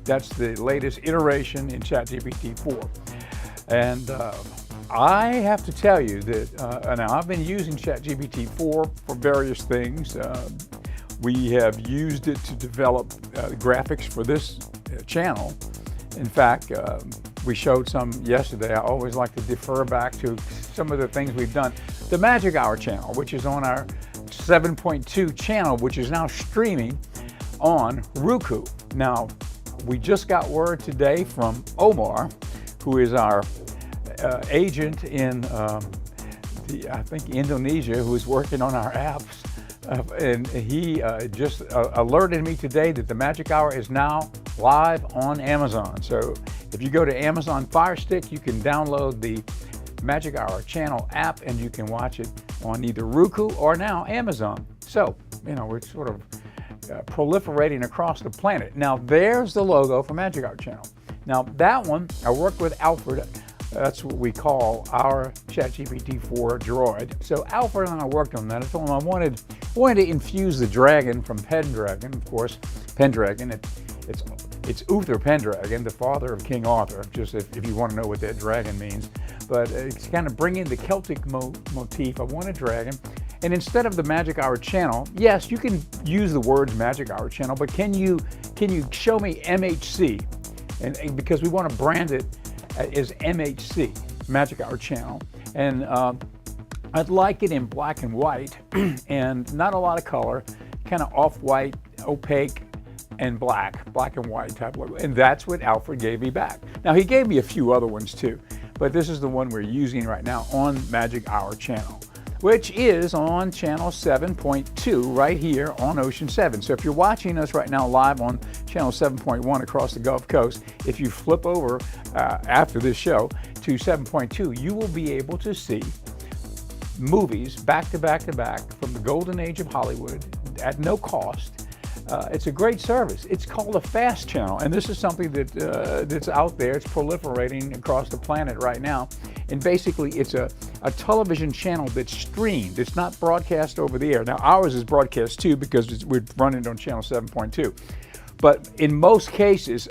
That's the latest iteration in ChatGPT 4. And I have to tell you that now I've been using ChatGPT 4 for various things. We have used it to develop graphics for this channel. In fact, we showed some yesterday. I always like to defer back to some of the things we've done. The Magic Hour channel, which is on our 7.2 channel, which is now streaming on Roku. Now, we just got word today from Omar, who is our agent in, I think, Indonesia, who is working on our apps. And he just alerted me today that the Magic Hour is now live on Amazon. So if you go to Amazon Fire Stick, you can download the Magic Hour channel app and you can watch it on either Roku or now Amazon. So, you know, we're sort of proliferating across the planet. Now, there's the logo for Magic Hour channel. Now, that one, I worked with Alfred. That's what we call our ChatGPT 4 droid. So Alfred and I worked on that. I told him I wanted to infuse the dragon from Pendragon. Of course, Pendragon, it's Uther Pendragon, the father of King Arthur, just if you want to know what that dragon means. But it's kind of bringing the Celtic motif. I want a dragon. And instead of the Magic Hour channel, yes, you can use the words Magic Hour channel, but can you show me MHC? And because we want to brand it as MHC, Magic Hour channel. And I'd like it in black and white and not a lot of color, kind of off-white, opaque, and black and white type logo. And that's what Alfred gave me back. Now, he gave me a few other ones too, but this is the one we're using right now on Magic Hour channel, which is on channel 7.2 right here on Ocean 7. So if you're watching us right now live on channel 7.1 across the Gulf Coast, if you flip over after this show to 7.2, you will be able to see movies back to back to back from the golden age of Hollywood at no cost. It's a great service. It's called a FAST channel, and this is something that's out there. It's proliferating across the planet right now. And basically, it's a television channel that's streamed. It's not broadcast over the air. Now, ours is broadcast too because we're running on channel 7.2. But in most cases,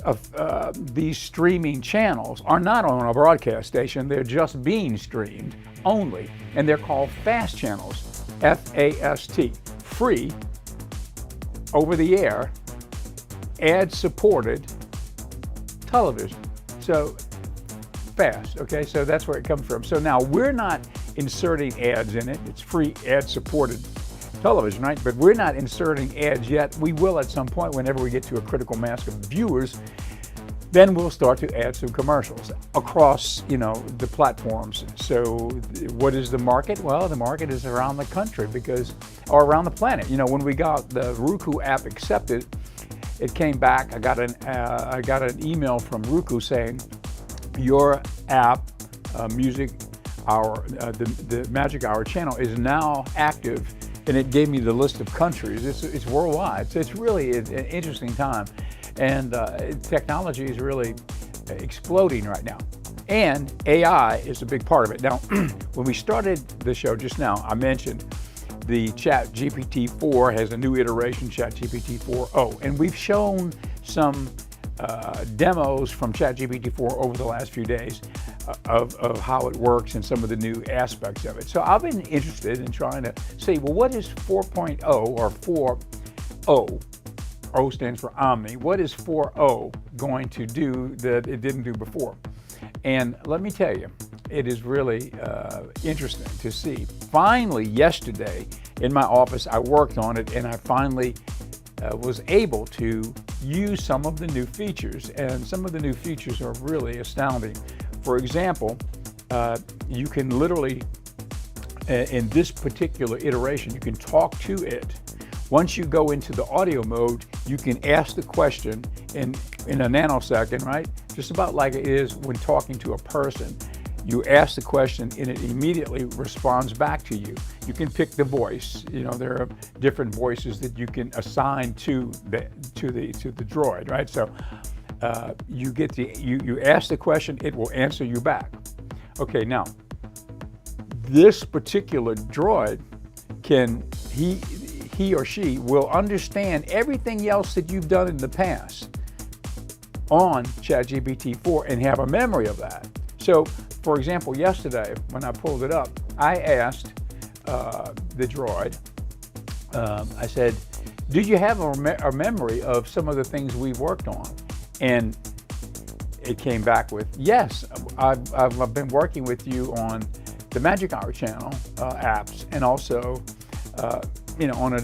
these streaming channels are not on a broadcast station. They're just being streamed only, and they're called FAST channels, F-A-S-T, free, over-the-air, ad-supported television. So FAST, okay, so that's where it comes from. So now we're not inserting ads in it. It's free ad-supported television, right? But we're not inserting ads yet. We will at some point whenever we get to a critical mass of viewers. Then we'll start to add some commercials across, you know, the platforms. So what is the market? Well, the market is around the country or around the planet. You know, when we got the Roku app accepted, it came back. I got an email from Roku saying, your app, Music Hour, the Magic Hour channel is now active, and it gave me the list of countries. It's worldwide, so it's really an interesting time. And technology is really exploding right now. And AI is a big part of it. Now, when we started the show just now, I mentioned the ChatGPT 4 has a new iteration, ChatGPT 4o. And we've shown some demos from ChatGPT 4 over the last few days of how it works and some of the new aspects of it. So I've been interested in trying to see, well, what is 4.0 or 4o? O stands for Omni. What is 4o going to do that it didn't do before? And let me tell you, it is really interesting to see. Finally, yesterday in my office, I worked on it, and I finally was able to use some of the new features, and some of the new features are really astounding. For example, you can literally, in this particular iteration, you can talk to it. Once you go into the audio mode, you can ask the question in a nanosecond, right? Just about like it is when talking to a person. You ask the question and it immediately responds back to you. You can pick the voice. You know, there are different voices that you can assign to the droid, right? So you ask the question, it will answer you back. Okay, now this particular droid he or she will understand everything else that you've done in the past on ChatGPT 4 and have a memory of that. So, for example, yesterday when I pulled it up, I asked the droid, I said, do you have a memory of some of the things we've worked on? And it came back with, yes, I've been working with you on the Magic Hour channel apps, and also on a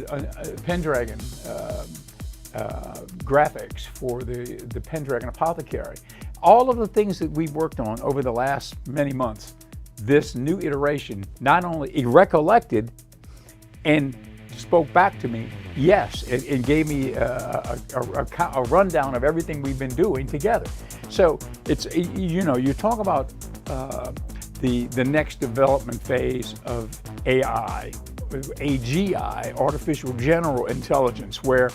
Pendragon graphics for the Pendragon Apothecary. All of the things that we've worked on over the last many months, this new iteration not only recollected and spoke back to me, yes, it gave me a rundown of everything we've been doing together. So it's, you talk about the next development phase of AI, AGI, artificial general intelligence, where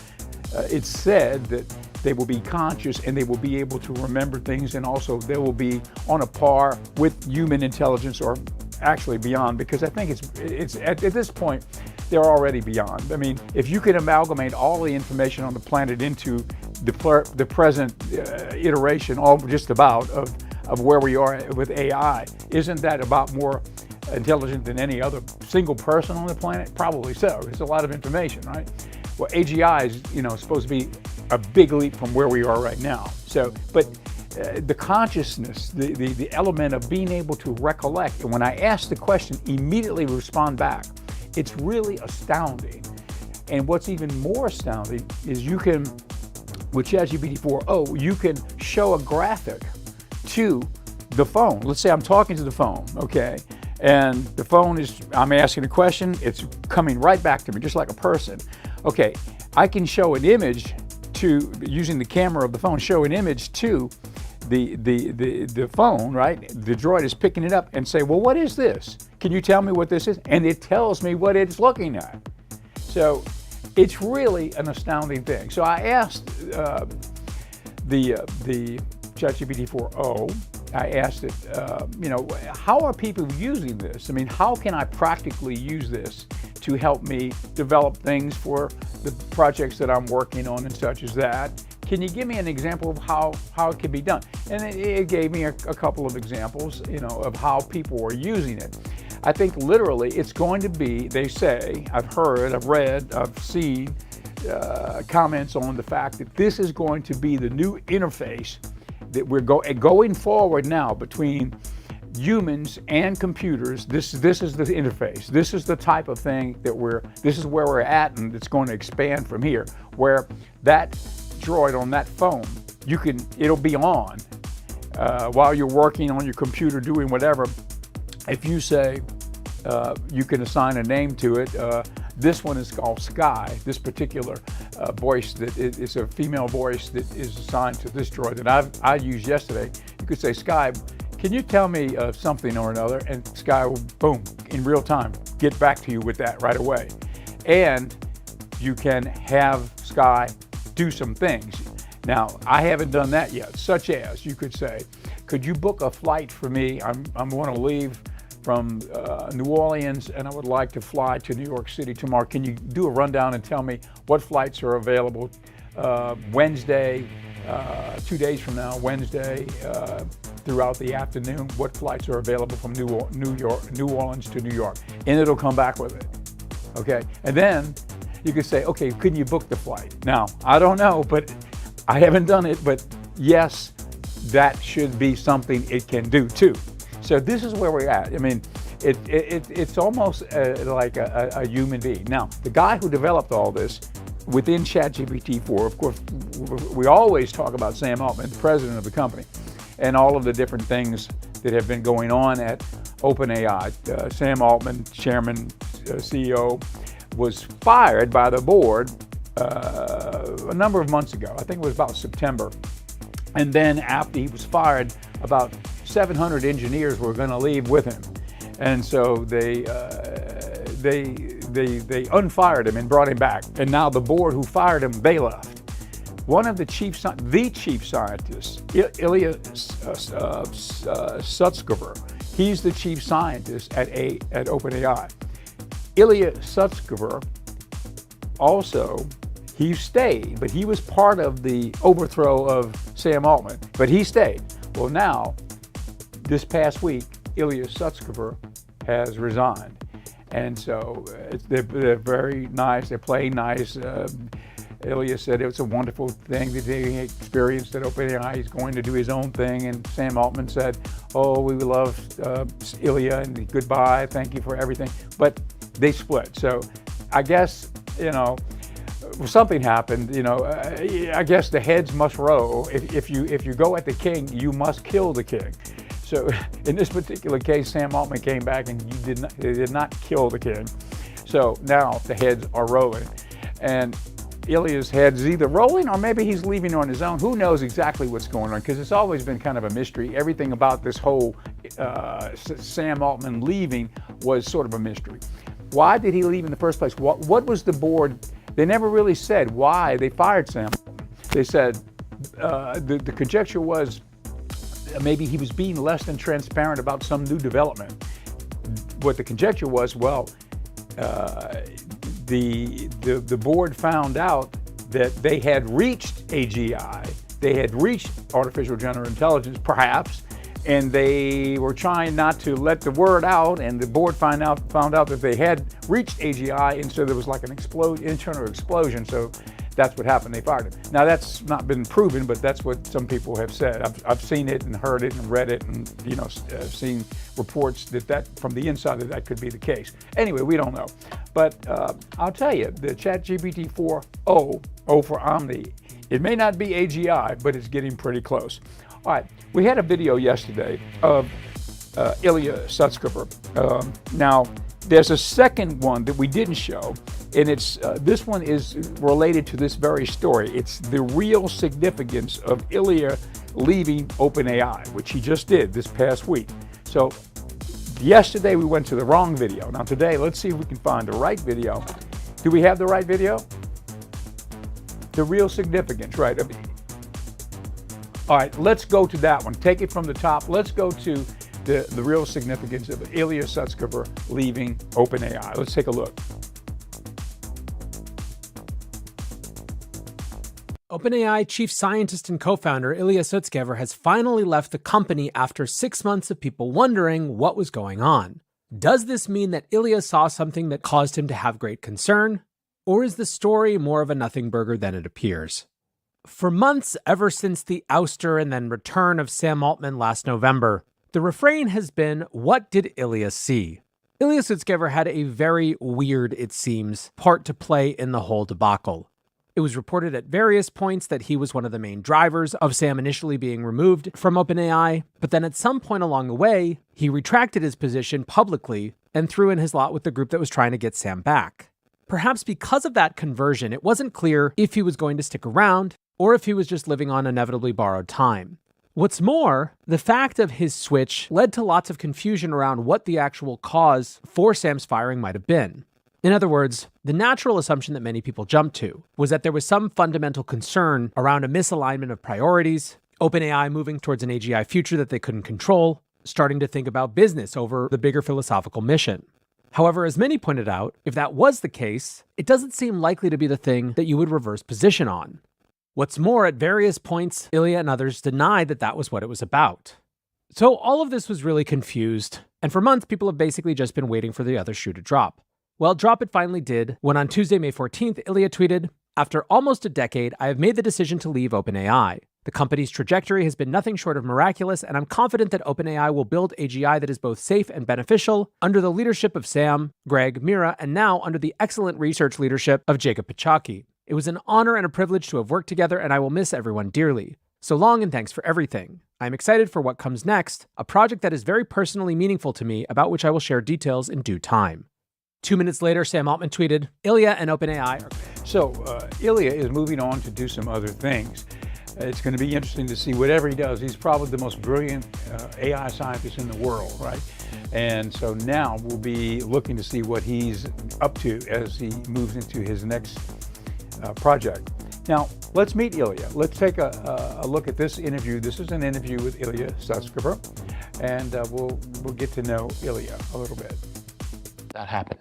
it's said that they will be conscious and they will be able to remember things, and also they will be on a par with human intelligence, or actually beyond, because I think it's at this point they're already beyond. I mean, if you can amalgamate all the information on the planet into the present iteration, all just about of where we are with AI, isn't that about more intelligent than any other single person on the planet? Probably so. It's a lot of information, right? Well, AGI is, supposed to be a big leap from where we are right now. So, but the consciousness, the element of being able to recollect, and when I ask the question, immediately respond back, it's really astounding. And what's even more astounding is you can, with ChatGPT 4o, you can show a graphic to the phone. Let's say I'm talking to the phone, okay? And the phone I'm asking a question, it's coming right back to me, just like a person. Okay, I can show an image using the camera of the phone, show an image to the phone, right? The droid is picking it up and say, well, what is this? Can you tell me what this is? And it tells me what it's looking at. So it's really an astounding thing. So I asked the ChatGPT 4o, I asked it, how are people using this? I mean, how can I practically use this to help me develop things for the projects that I'm working on and such as that? Can you give me an example of how it can be done? And it gave me a couple of examples, of how people are using it. I think literally it's going to be, they say, I've heard, I've read, I've seen comments on the fact that this is going to be the new interface that we're going forward now between humans and computers. This is the interface. This is the type of thing that this is where we're at, and it's going to expand from here, where that droid on that phone, it'll be on while you're working on your computer doing whatever. If you say, you can assign a name to it. This one is called Sky. This particular voice that is a female voice that is assigned to this droid that I used yesterday. You could say, Sky, can you tell me something or another? And Sky will, boom, in real time, get back to you with that right away. And you can have Sky do some things. Now, I haven't done that yet, such as you could say, could you book a flight for me? I'm going to leave from New Orleans, and I would like to fly to New York City tomorrow. Can you do a rundown and tell me what flights are available Wednesday, 2 days from now, Wednesday, throughout the afternoon? What flights are available from New Orleans to New York? And it'll come back with it, okay? And then you could say, okay, couldn't you book the flight? Now, I don't know, but I haven't done it, but yes, that should be something it can do too. So this is where we're at. I mean, it's almost like a human being. Now, the guy who developed all this within ChatGPT 4, of course, we always talk about Sam Altman, the president of the company, and all of the different things that have been going on at OpenAI. Sam Altman, chairman, CEO, was fired by the board a number of months ago. I think it was about September. And then after he was fired, about 700 engineers were going to leave with him, and so they unfired him and brought him back. And now the board who fired him, they left. One of the chief scientists, Ilya Sutskever, he's the chief scientist at OpenAI. Ilya Sutskever also, he stayed, but he was part of the overthrow of Sam Altman, but he stayed. Well, now, this past week, Ilya Sutskever has resigned. And so they're very nice, they play nice. Ilya said it was a wonderful thing that he experienced at OpenAI. He's going to do his own thing. And Sam Altman said, oh, we love Ilya and goodbye, thank you for everything. But they split. So I guess, something happened. I guess the heads must roll. If you go at the king, you must kill the king. So in this particular case, Sam Altman came back and they did not kill the king. So now the heads are rolling. And Ilya's head is either rolling or maybe he's leaving on his own. Who knows exactly what's going on, because it's always been kind of a mystery. Everything about this whole Sam Altman leaving was sort of a mystery. Why did he leave in the first place? What was the board? They never really said why they fired Sam. They said the conjecture was maybe he was being less than transparent about some new development. What the conjecture was, well, the board found out that they had reached AGI, they had reached artificial general intelligence, perhaps, and they were trying not to let the word out, and the board found out that they had reached AGI, and so there was like an internal explosion. So that's what happened. They fired him. Now that's not been proven, but that's what some people have said. I've seen it and heard it and read it, and I've seen reports that from the inside that could be the case. Anyway, we don't know. But I'll tell you, the ChatGPT 4.0, O for Omni, it may not be AGI, but it's getting pretty close. All right, we had a video yesterday of Ilya Sutskever. Now, there's a second one that we didn't show, and this one is related to this very story. It's the real significance of Ilya leaving OpenAI, which he just did this past week. So yesterday we went to the wrong video. Now today, let's see if we can find the right video. Do we have the right video? The real significance, right? All right, let's go to that one. Take it from the top. Let's go to the real significance of Ilya Sutskever leaving OpenAI. Let's take a look. OpenAI chief scientist and co-founder Ilya Sutskever has finally left the company after 6 months of people wondering what was going on. Does this mean that Ilya saw something that caused him to have great concern? Or is the story more of a nothing burger than it appears? For months, ever since the ouster and then return of Sam Altman last November, the refrain has been, what did Ilya see? Ilya Sutskever had a very weird, it seems, part to play in the whole debacle. It was reported at various points that he was one of the main drivers of Sam initially being removed from OpenAI, but then at some point along the way, he retracted his position publicly and threw in his lot with the group that was trying to get Sam back. Perhaps because of that conversion, it wasn't clear if he was going to stick around or if he was just living on inevitably borrowed time. What's more, the fact of his switch led to lots of confusion around what the actual cause for Sam's firing might have been. In other words, the natural assumption that many people jumped to was that there was some fundamental concern around a misalignment of priorities, OpenAI moving towards an AGI future that they couldn't control, starting to think about business over the bigger philosophical mission. However, as many pointed out, if that was the case, it doesn't seem likely to be the thing that you would reverse position on. What's more, at various points, Ilya and others denied that that was what it was about. So all of this was really confused, and for months people have basically just been waiting for the other shoe to drop. Well, drop it finally did, when on Tuesday, May 14th, Ilya tweeted, "After almost a decade, I have made the decision to leave OpenAI. The company's trajectory has been nothing short of miraculous, and I'm confident that OpenAI will build AGI that is both safe and beneficial under the leadership of Sam, Greg, Mira, and now under the excellent research leadership of Jacob Pichocki. It was an honor and a privilege to have worked together, and I will miss everyone dearly. So long and thanks for everything. I'm excited for what comes next, a project that is very personally meaningful to me, about which I will share details in due time." 2 minutes later, Sam Altman tweeted, "Ilya and OpenAI are..." So Ilya is moving on to do some other things. It's going to be interesting to see whatever he does. He's probably the most brilliant AI scientist in the world, right? And so now we'll be looking to see what he's up to as he moves into his next project. Now, let's meet Ilya. Let's take a look at this interview. This is an interview with Ilya Sutskever, and we'll get to know Ilya a little bit. That happened.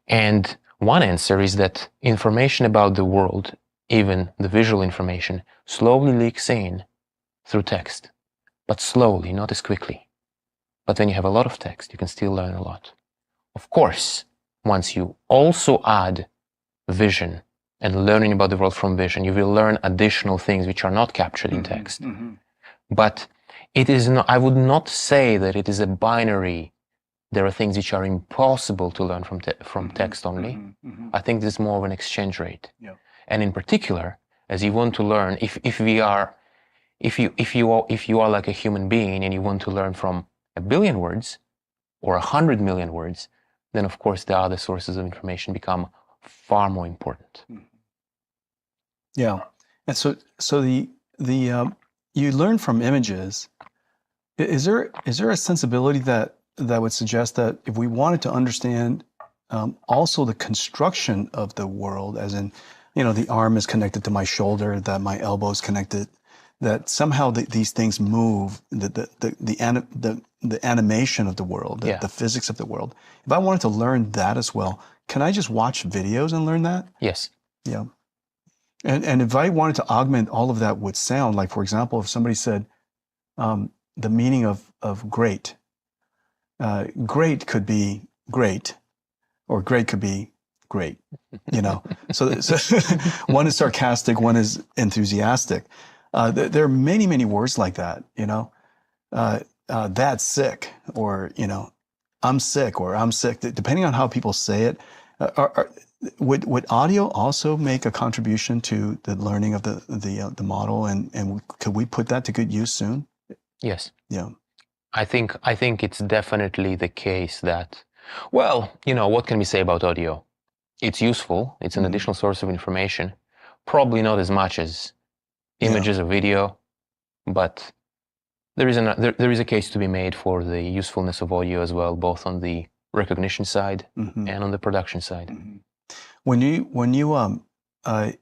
And one answer is that information about the world even the visual information, slowly leaks in through text, but slowly, not as quickly. But when you have a lot of text, you can still learn a lot. Of course, once you also add vision and learning about the world from vision, you will learn additional things which are not captured in text. But it is not, I would not say that it is a binary. There are things which are impossible to learn from text only. I think this is more of an exchange rate. Yeah. And in particular, as you want to learn, if you are like a human being and you want to learn from 1 billion words or 100 million words, then of course the other sources of information become far more important. Yeah, and so the you learn from images. Is there a sensibility that would suggest that if we wanted to understand also the construction of the world, as in, the arm is connected to my shoulder, that my elbow is connected, that somehow these things move, the animation of the world, the physics of the world. If I wanted to learn that as well, can I just watch videos and learn that? Yes. Yeah. And if I wanted to augment all of that with sound, like for example, if somebody said the meaning of great, great could be great, or great could be great, So one is sarcastic, one is enthusiastic. There are many, many words like that, that's sick, or, I'm sick, or I'm sick, depending on how people say it. Would audio also make a contribution to the learning of the model, and could we put that to good use soon? Yes. Yeah. I think it's definitely the case that, well, what can we say about audio? It's useful. It's an additional source of information. Probably not as much as images or video, but there is a case to be made for the usefulness of audio as well, both on the recognition side and on the production side. When you on the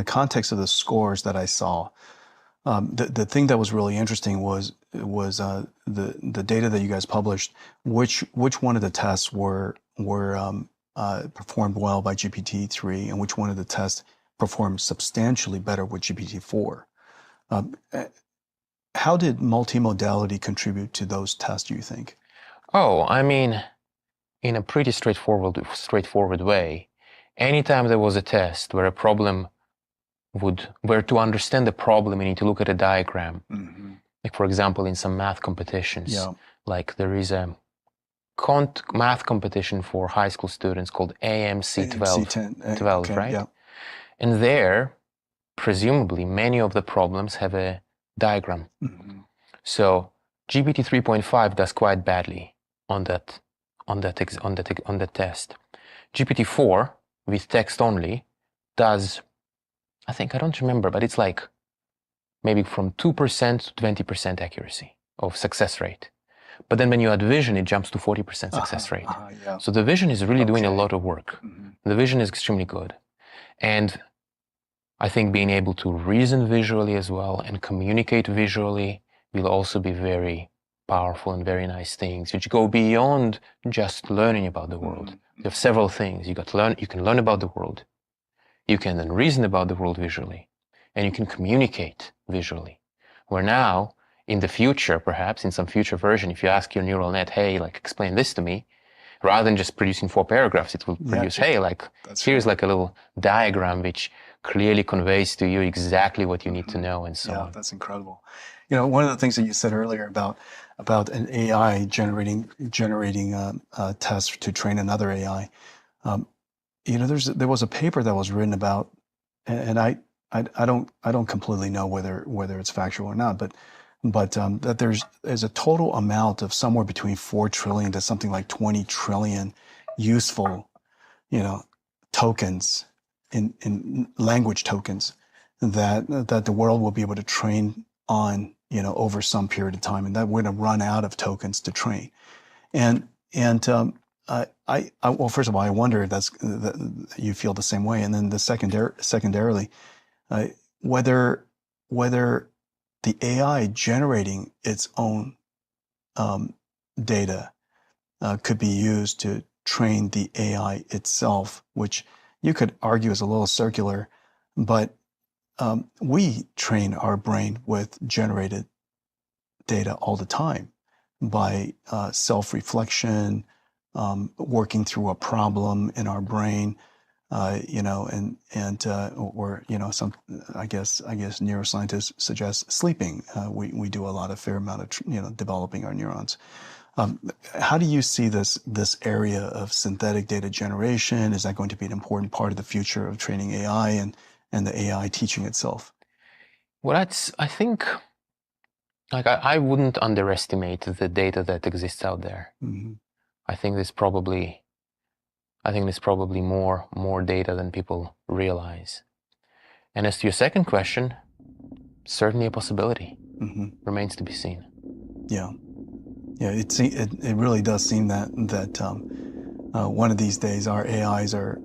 context of the scores that I saw, the thing that was really interesting was the data that you guys published. Which one of the tests were performed well by GPT-3, and which one of the tests performed substantially better with GPT-4? How did multimodality contribute to those tests, do you think? Oh, I mean, in a pretty straightforward way, anytime there was a test where where to understand the problem, you need to look at a diagram. Like, for example, in some math competitions, like there is a math competition for high school students called AMC 12, right? Yeah. And there, presumably, many of the problems have a diagram. So GPT 3.5 does quite badly on that test. GPT-4 with text only does, I think, I don't remember, but it's like maybe from 2% to 20% accuracy of success rate. But then when you add vision, it jumps to 40% success rate. So the vision is really doing a lot of work. The vision is extremely good. And I think being able to reason visually as well and communicate visually will also be very powerful and very nice things, which go beyond just learning about the world. You have several things. You can learn about the world. You can then reason about the world visually, and you can communicate visually. Where now, in the future, perhaps in some future version, if you ask your neural net, hey, like, explain this to me, rather than just producing 4 paragraphs, it will produce, hey, like, here's like a little diagram which clearly conveys to you exactly what you need to know, and so on. Yeah, that's incredible. One of the things that you said earlier about an AI generating tests to train another AI, there was a paper that was written about, and I don't completely know whether it's factual or not, but that there's a total amount of somewhere between 4 trillion to something like 20 trillion useful, tokens in language tokens that the world will be able to train on, over some period of time, and that we're going to run out of tokens to train. And well, first of all, I wonder if that you feel the same way, and then secondarily, whether the AI generating its own data could be used to train the AI itself, which you could argue is a little circular, but we train our brain with generated data all the time by self-reflection, working through a problem in our brain, or some I guess neuroscientists suggest sleeping. We do a lot of fair amount of developing our neurons. How do you see this area of synthetic data generation? Is that going to be an important part of the future of training AI and the AI teaching itself? Well, I think, I wouldn't underestimate the data that exists out there. Mm-hmm. I think there's probably more data than people realize. And as to your second question, certainly a possibility. Mm-hmm. Remains to be seen. Yeah. It really does seem that one of these days our AIs are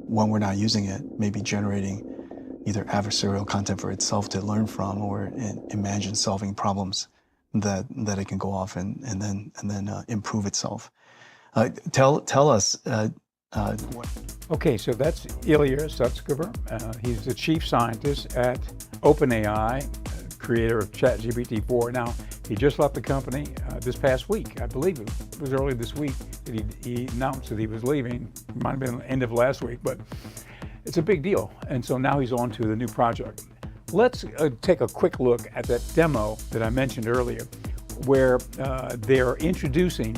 when we're not using it, maybe generating either adversarial content for itself to learn from, or imagine solving problems that it can go off and then improve itself. Tell us. Okay, so that's Ilya Sutskever. He's the chief scientist at OpenAI, creator of ChatGPT-4. Now, he just left the company this past week. I believe it was early this week that he announced that he was leaving. It might have been the end of last week, but it's a big deal. And so now he's on to the new project. Let's take a quick look at that demo that I mentioned earlier, where they're introducing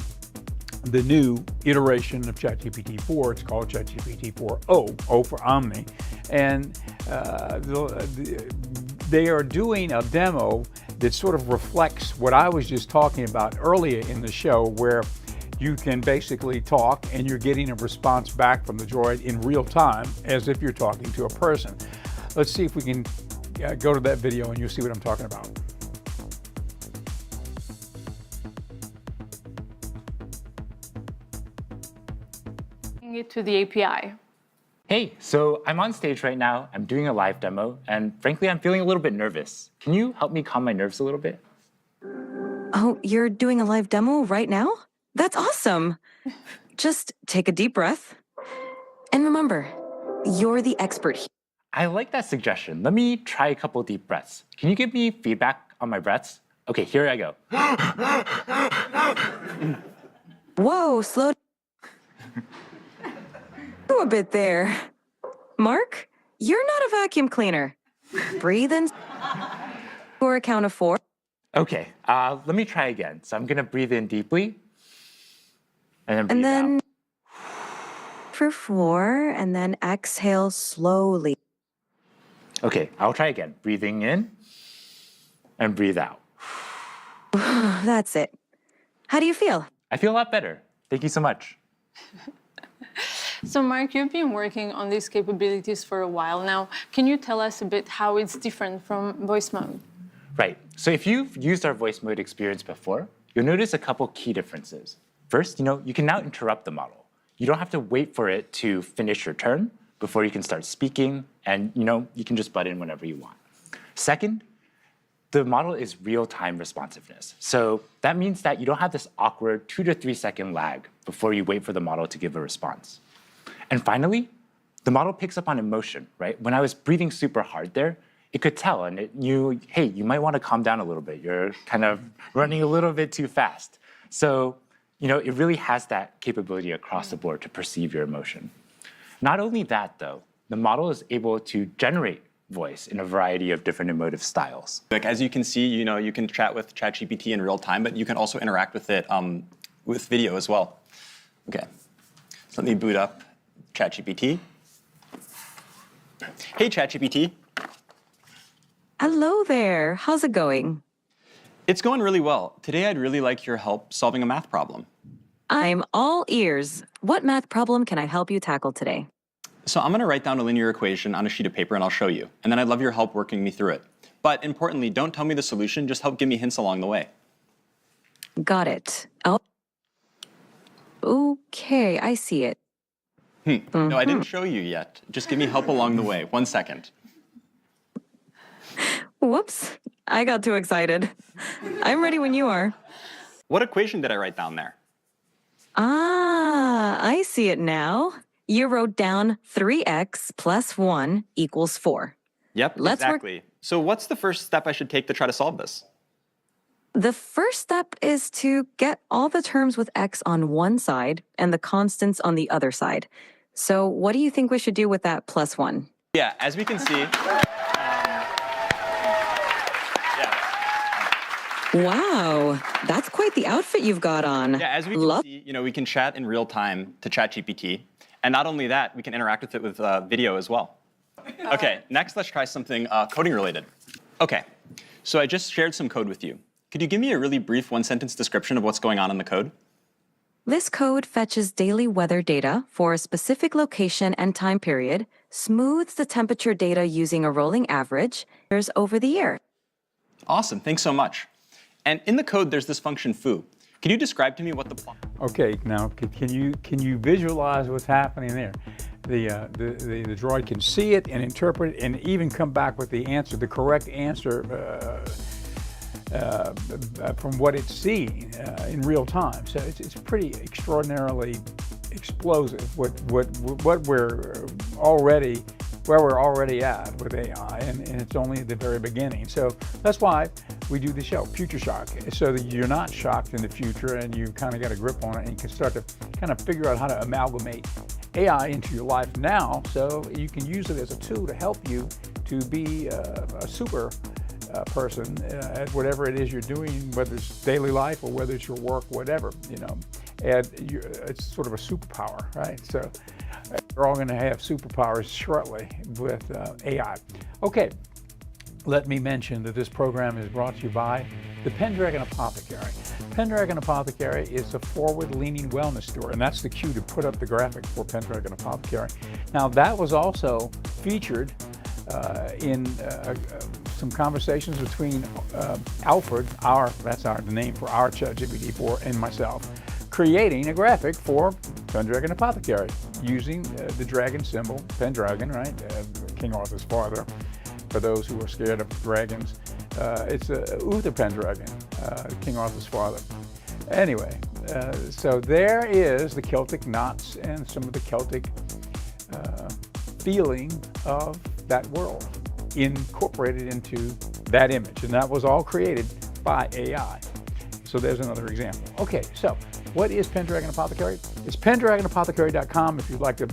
the new iteration of ChatGPT-4. It's called ChatGPT-4o, O for Omni. And they are doing a demo that sort of reflects what I was just talking about earlier in the show, where you can basically talk and you're getting a response back from the droid in real time as if you're talking to a person. Let's see if we can go to that video and you'll see what I'm talking about. It to the API. Hey, so I'm on stage right now. I'm doing a live demo, and frankly, I'm feeling a little bit nervous. Can you help me calm my nerves a little bit? Oh, you're doing a live demo right now? That's awesome. Just take a deep breath. And remember, you're the expert here. I like that suggestion. Let me try a couple deep breaths. Can you give me feedback on my breaths? Okay, here I go. Whoa, slow a bit there. Mark, you're not a vacuum cleaner. Breathe in for a count of 4. Okay, let me try again. So I'm gonna breathe in deeply, and then breathe out. For 4, and then exhale slowly. Okay, I'll try again. Breathing in, and breathe out. That's it. How do you feel? I feel a lot better. Thank you so much. So Mark, you've been working on these capabilities for a while now. Can you tell us a bit how it's different from voice mode? Right, so if you've used our voice mode experience before, you'll notice a couple key differences. First, you can now interrupt the model. You don't have to wait for it to finish your turn before you can start speaking, and you can just butt in whenever you want. Second, the model is real-time responsiveness. So that means that you don't have this awkward 2 to 3 second lag before you wait for the model to give a response. And finally, the model picks up on emotion, right? When I was breathing super hard there, it could tell, and it knew, hey, you might want to calm down a little bit. You're kind of running a little bit too fast. So, it really has that capability across the board to perceive your emotion. Not only that, though, the model is able to generate voice in a variety of different emotive styles. Like, as you can see, you can chat with ChatGPT in real time, but you can also interact with it with video as well. Okay, so let me boot up ChatGPT. Hey, ChatGPT. Hello there. How's it going? It's going really well. Today, I'd really like your help solving a math problem. I'm all ears. What math problem can I help you tackle today? So I'm going to write down a linear equation on a sheet of paper, and I'll show you. And then I'd love your help working me through it. But importantly, don't tell me the solution. Just help give me hints along the way. Got it. Oh. Okay, I see it. No, I didn't show you yet. Just give me help along the way. 1 second. Whoops. I got too excited. I'm ready when you are. What equation did I write down there? Ah, I see it now. You wrote down 3x plus 1 equals 4. Yep, Let's work- exactly. So what's the first step I should take to try to solve this? The first step is to get all the terms with x on one side and the constants on the other side. So what do you think we should do with that plus 1? Yeah, as we can see, Wow, that's quite the outfit you've got on. yeah, as we can see, we can chat in real time to ChatGPT. And not only that, we can interact with it with video as well. Okay, next let's try something coding related. Okay, so I just shared some code with you. Could you give me a really brief one-sentence description of what's going on in the code? This code fetches daily weather data for a specific location and time period, smooths the temperature data using a rolling average over the year. Awesome, thanks so much. And in the code, there's this function foo. Can you describe to me what the... Okay, now can you visualize what's happening there? The droid can see it and interpret it and even come back with the answer, the correct answer from what it's seeing in real time. So it's pretty extraordinarily explosive what we're already where we're already at with AI, and it's only at the very beginning. So that's why we do the show, Future Shock, so that you're not shocked in the future and you kind of got a grip on it and you can start to kind of figure out how to amalgamate AI into your life now so you can use it as a tool to help you to be a super person at whatever it is you're doing, whether it's daily life or whether it's your work, whatever, And it's sort of a superpower, right? So we're all going to have superpowers shortly with AI. Okay, let me mention that this program is brought to you by the Pendragon Apothecary. Pendragon Apothecary is a forward-leaning wellness store, and that's the cue to put up the graphic for Pendragon Apothecary. Now, that was also featured in some conversations between Alfred, that's the name for our ChatGPT-4, and myself, creating a graphic for Pendragon Apothecary using the dragon symbol, Pendragon, right? King Arthur's father. For those who are scared of dragons, it's Uther Pendragon, King Arthur's father. Anyway, so there is the Celtic knots and some of the Celtic feeling of that world incorporated into that image, and that was all created by AI. So there's another example. Okay, so what is Pendragon Apothecary? It's pendragonapothecary.com if you'd like to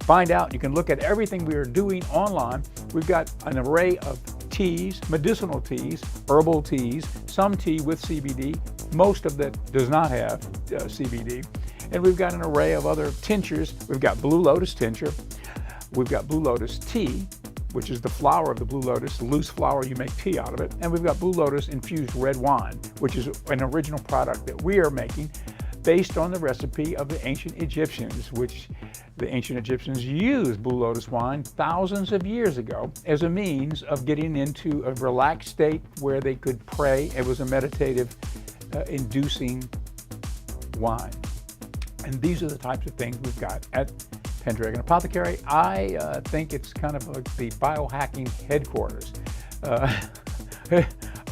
find out. You can look at everything we are doing online. We've got an array of teas, medicinal teas, herbal teas, some tea with CBD, most of that does not have CBD. And we've got an array of other tinctures. We've got Blue Lotus tincture. We've got Blue Lotus tea, which is the flower of the Blue Lotus, the loose flower, you make tea out of it. And we've got Blue Lotus infused red wine, which is an original product that we are making based on the recipe of the ancient Egyptians, which the ancient Egyptians used Blue Lotus wine thousands of years ago as a means of getting into a relaxed state where they could pray. It was a meditative inducing wine. And these are the types of things we've got at Pendragon Apothecary. I think it's kind of like the biohacking headquarters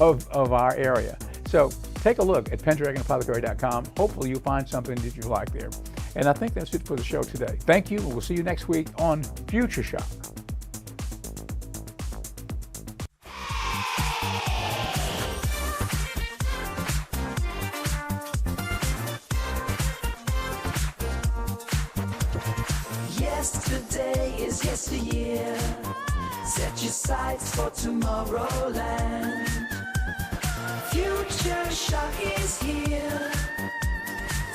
of our area. So take a look at pendragonapothecary.com. Hopefully you'll find something that you like there. And I think that's it for the show today. Thank you, and we'll see you next week on Future Shock. Yesterday is yesteryear. Set your sights for Tomorrowland. Future Shock is here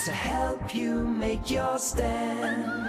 to help you make your stand.